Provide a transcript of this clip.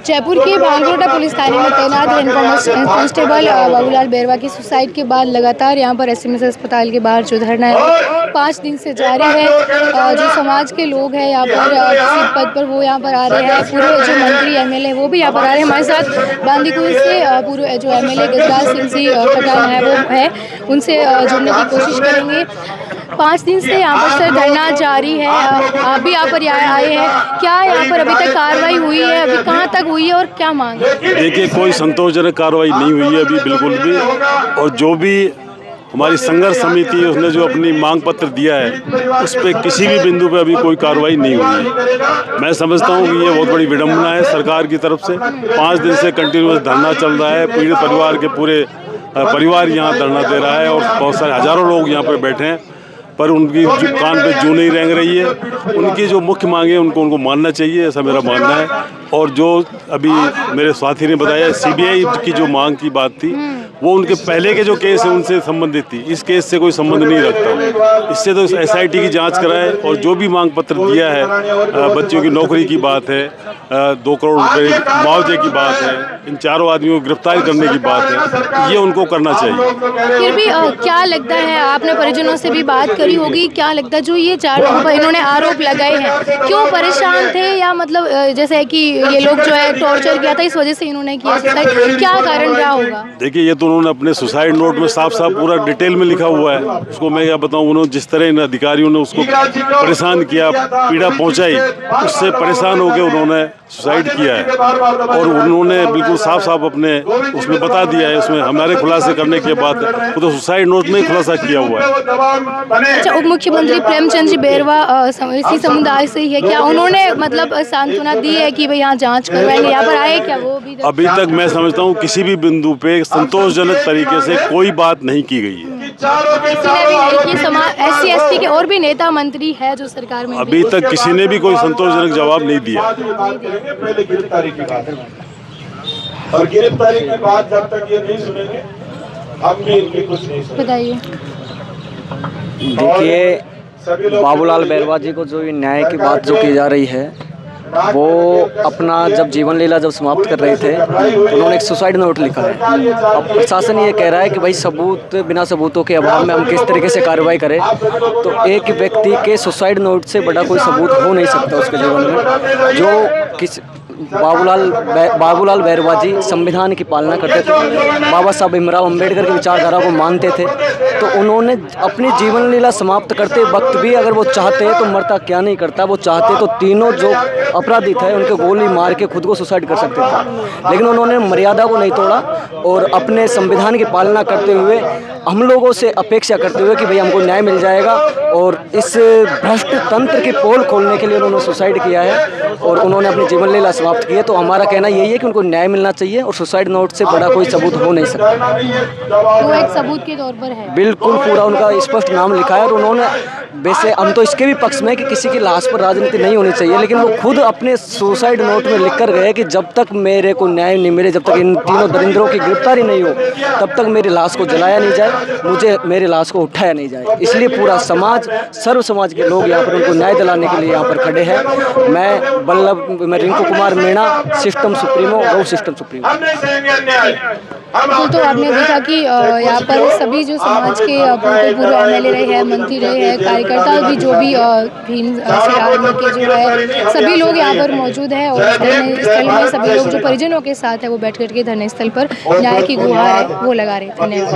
जयपुर के भांगरोटा पुलिस थाने में तैनात हेड कांस्टेबल बाबूलाल बैरवा की सुसाइड के बाद लगातार यहां पर एसएमएस अस्पताल के बाहर जो धरना है 5 दिन से जारी है। जो समाज के लोग हैं यहां पर किसी पद पर वो यहां पर आ रहे हैं, पूरे जो मंत्री एमएलए वो भी यहां पर आ रहे हैं। हमारे साथ बांदीकुई से पूरे जो एमएलए गजराज सिंह सिंह खटाना है वो है, उनसे जुड़ने की कोशिश करेंगे। 5 दिन से यहाँ पर सर धरना जारी है, आप भी यहाँ पर आए हैं, क्या यहाँ पर अभी तक कार्रवाई हुई है, अभी कहाँ तक हुई है और क्या मांग है? देखिए, कोई संतोषजनक कार्रवाई नहीं हुई है अभी बिल्कुल भी, और जो भी हमारी संघर्ष समिति है उसने जो अपनी मांग पत्र दिया है उस पर किसी भी बिंदु पे अभी कोई कार्रवाई नहीं हुई है। मैं समझता हूँ कि ये बहुत बड़ी विडम्बना है सरकार की तरफ से। 5 दिन से कंटिन्यूअस धरना चल रहा है, पीड़ित परिवार के पूरे परिवार यहाँ धरना दे रहा है और बहुत सारे हजारों लोग यहाँ पर बैठे हैं, पर उनकी जो कान पे जू नहीं रेंग रही है। उनकी जो मुख्य मांगे हैं उनको मानना चाहिए, ऐसा मेरा मानना है। और जो अभी मेरे साथी ने बताया सीबीआई की जो मांग की बात थी वो उनके पहले के जो केस है उनसे संबंधित थी, इस केस से कोई संबंध नहीं रखता। इससे तो एसआईटी की जांच कराए और जो भी मांग पत्र दिया है, बच्चों की नौकरी की बात है, 2 करोड़ रुपए मुआवजे की बात है, इन चारों आदमियों को गिरफ्तार करने की बात है, ये उनको करना चाहिए। फिर भी क्या लगता है, आपने परिजनों से भी बात करी होगी, क्या लगता है जो ये 4 लोगों पर इन्होंने आरोप लगाए हैं, क्यों परेशान थे, या मतलब जैसे कि ये लोग जो है टॉर्चर किया था इस वजह से इन्होंने किया सुसाइड, क्या कारण रहा होगा? देखिए, ये तो उन्होंने अपने सुसाइड नोट में साफ साफ पूरा डिटेल में लिखा हुआ है। उसको मैं क्या बताऊं, उन्होंने जिस तरह इन अधिकारियों ने उसको परेशान किया, पीड़ा पहुंचाई, उससे परेशान होकर उन्होंने सुसाइड किया है। और उन्होंने बिल्कुल साफ साफ अपने उसमें बता दिया है, उसमें हमारे खुलासे करने के बाद वो तो सुसाइड नोट में ही खुलासा किया हुआ है। अच्छा, उप मुख्यमंत्री प्रेमचंद जी बैरवा इसी समुदाय से ही है, क्या उन्होंने मतलब सांत्वना दी है कि भाई यहाँ जांच करवाएंगे, यहाँ पर आए क्या वो भी? अभी तक मैं समझता हूँ किसी भी बिंदु पे संतोषजनक तरीके से कोई बात नहीं की गई है। SC/ST के और भी नेता मंत्री है जो सरकार में, अभी तक किसी ने भी कोई संतोषजनक जवाब नहीं दिया। पहले गिरफ्तारी की बात है, और गिरफ्तारी की बात जब तक ये नहीं सुनेंगे हम भी इनकी कुछ नहीं सुनेंगे। बताइए। देखिए, बाबूलाल बैरवा जी को जो ये न्याय की बात जो की जा रही है, वो अपना जब जीवन लीला जब समाप्त कर रहे थे तो उन्होंने एक सुसाइड नोट लिखा है। अब प्रशासन ये कह रहा है कि भाई सबूत, बिना सबूतों के अभाव में हम किस तरीके से कार्रवाई करें। तो एक व्यक्ति के सुसाइड नोट से बड़ा कोई सबूत हो नहीं सकता उसके जीवन में। जो किस बाबूलाल बैरवा जी संविधान की पालना करते थे, बाबा साहब भीमराव अम्बेडकर की विचारधारा को मानते थे, तो उन्होंने अपनी जीवन लीला समाप्त करते वक्त भी अगर वो चाहते तो मरता क्या नहीं करता, वो चाहते तो तीनों जो अपराधी थे उनके गोली मार के खुद को सुसाइड कर सकते थे। लेकिन उन्होंने मर्यादा को नहीं तोड़ा और अपने संविधान की पालना करते हुए हम लोगों से अपेक्षा करते हुए कि भाई हमको न्याय मिल जाएगा, और इस भ्रष्ट तंत्र की पोल खोलने के लिए उन्होंने सुसाइड किया है और उन्होंने अपनी जीवन लीला समाप्त की है। तो हमारा कहना यही है कि उनको न्याय मिलना चाहिए और सुसाइड नोट से बड़ा कोई सबूत हो नहीं सकता। वो एक सबूत के तौर पर है, बिल्कुल पूरा उनका स्पष्ट नाम लिखा है। और उन्होंने वैसे हम तो इसके भी पक्ष में कि किसी की लाश पर राजनीति नहीं होनी चाहिए, लेकिन वो खुद अपने सुसाइड नोट में लिख कर गए कि जब तक मेरे को न्याय नहीं मिले, जब तक इन तीनों दरिंद्रों की गिरफ्तारी नहीं हो, तब तक मेरी लाश को जलाया नहीं जाए, मुझे मेरी लाश को उठाया नहीं जाए। इसलिए पूरा समाज, सर्व समाज के लोग यहाँ पर उनको न्याय दिलाने के लिए यहाँ पर खड़े हैं। मैं रिंकू कुमार मीणा, सिस्टम सुप्रीमो, गौ सिस्टम सुप्रीमो। तो आपने देखा कि यहाँ पर सभी जो समाज के पूर्व एमएलए रहे हैं, मंत्री रहे हैं, कार्यकर्ता भी, जो भी भीम के जो है सभी लोग यहाँ पर मौजूद हैं और धरने स्थल में सभी लोग जो परिजनों के साथ है वो बैठ कर के धरने स्थल पर न्याय की गुहार है वो लगा रहे हैं। धन्यवाद।